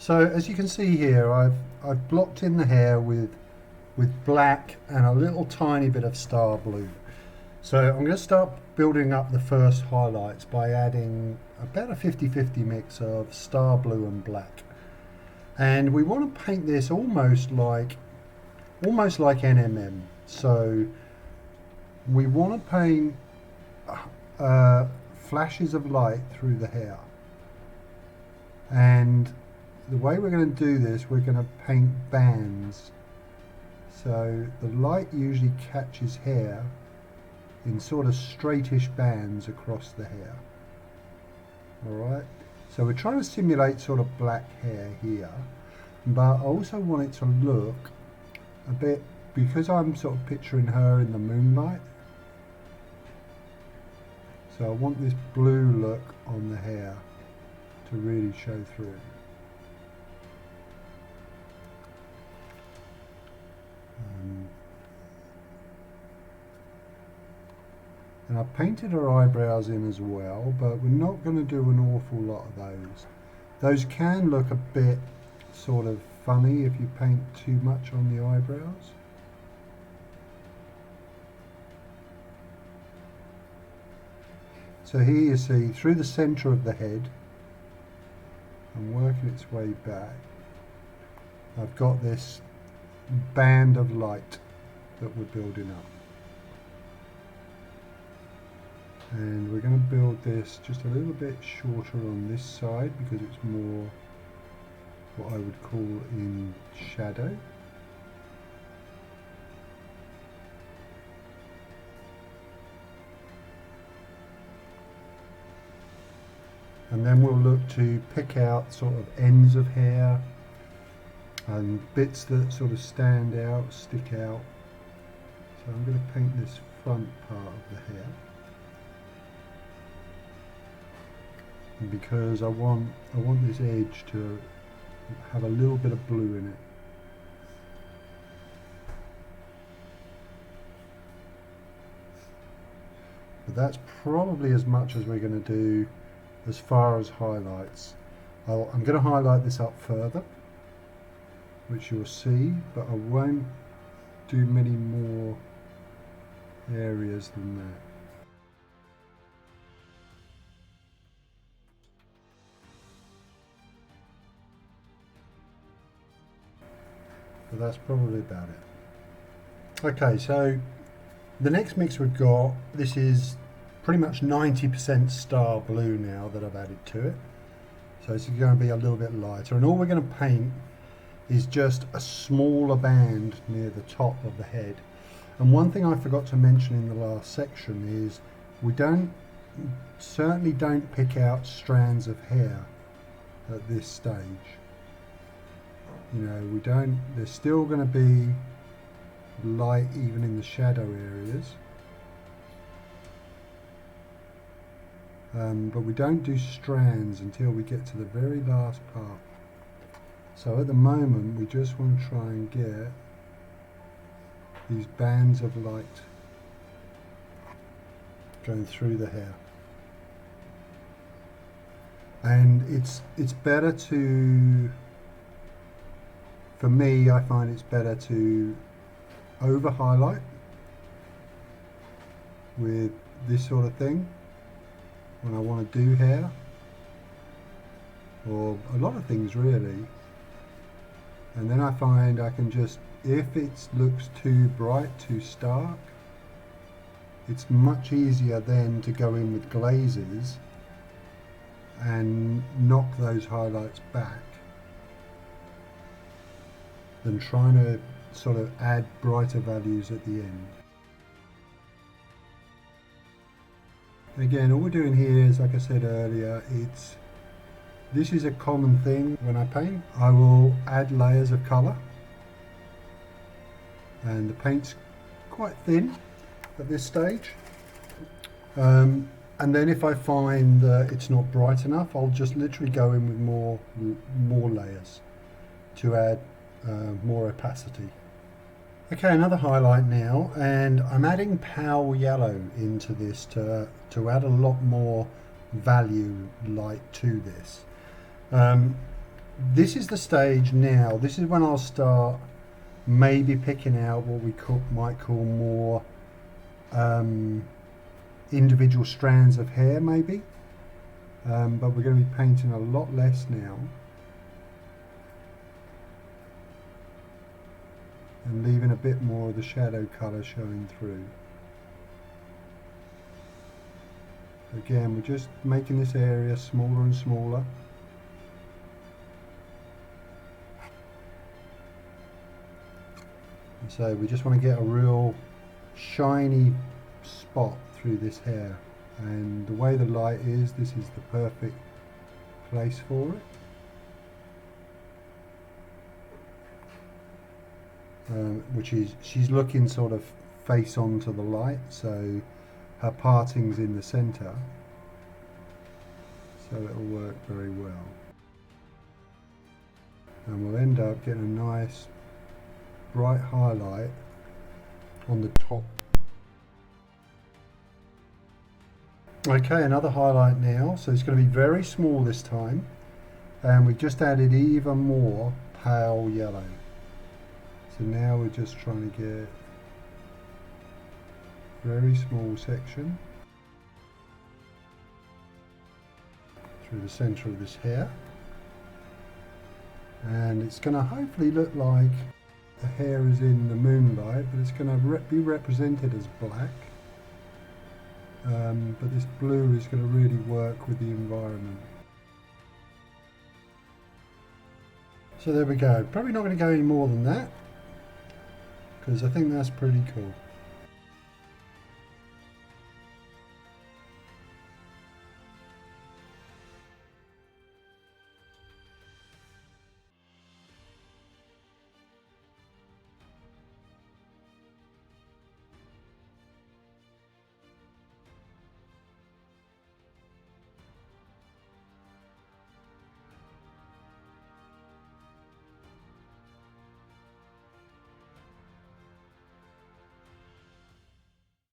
So as you can see here, I've blocked in the hair with black and a little tiny bit of star blue. So I'm going to start building up the first highlights by adding about a 50-50 mix of star blue and black. And we want to paint this almost like NMM. So we want to paint flashes of light through the hair. And the way we're going to do this, we're going to paint bands. So the light usually catches hair in sort of straightish bands across the hair. Alright, so we're trying to simulate sort of black hair here, but I also want it to look a bit, because I'm sort of picturing her in the moonlight, so I want this blue look on the hair to really show through. And I've painted her eyebrows in as well, but we're not going to do an awful lot of those. Those can look a bit sort of funny if you paint too much on the eyebrows. So here you see through the centre of the head and working its way back, I've got this band of light that we're building up. And we're going to build this just a little bit shorter on this side because it's more what I would call in shadow. And then we'll look to pick out sort of ends of hair and bits that sort of stand out, stick out. So I'm going to paint this front part of the hair. Because I want this edge to have a little bit of blue in it. But that's probably as much as we're going to do as far as highlights. I'm going to highlight this up further, which you'll see, but I won't do many more areas than that. So that's probably about it. Okay, so the next mix we've got, this is pretty much 90% star blue now that I've added to it. So it's going to be a little bit lighter, and all we're going to paint is just a smaller band near the top of the head. And one thing I forgot to mention in the last section is we certainly don't pick out strands of hair at this stage. You know, there's still going to be light even in the shadow areas. But we don't do strands until we get to the very last part. So at the moment we just want to try and get these bands of light going through the hair. And it's better to, for me, I find it's better to over highlight with this sort of thing when I want to do hair, or a lot of things really. And then I find I can just, if it looks too bright, too stark, it's much easier then to go in with glazes and knock those highlights back than trying to sort of add brighter values at the end. Again, all we're doing here is, like I said earlier, this is a common thing when I paint. I will add layers of colour, and the paint's quite thin at this stage. And then if I find that it's not bright enough, I'll just literally go in with more layers to add more opacity. Okay, another highlight now, and I'm adding pale yellow into this to add a lot more value light to this. this is the stage now. This is when I'll start maybe picking out what we might call more individual strands of hair, maybe. But we're going to be painting a lot less now. And leaving a bit more of the shadow colour showing through. Again, we're just making this area smaller and smaller. And so we just want to get a real shiny spot through this hair. And the way the light is, this is the perfect place for it. Which is, she's looking sort of face onto the light, so her parting's in the centre, so it'll work very well. And we'll end up getting a nice bright highlight on the top. Okay, another highlight now, so it's going to be very small this time, and we've just added even more pale yellow. So now we're just trying to get a very small section through the centre of this hair, and it's going to hopefully look like the hair is in the moonlight, but it's going to be represented as black. But this blue is going to really work with the environment. So there we go. Probably not going to go any more than that, because I think that's pretty cool.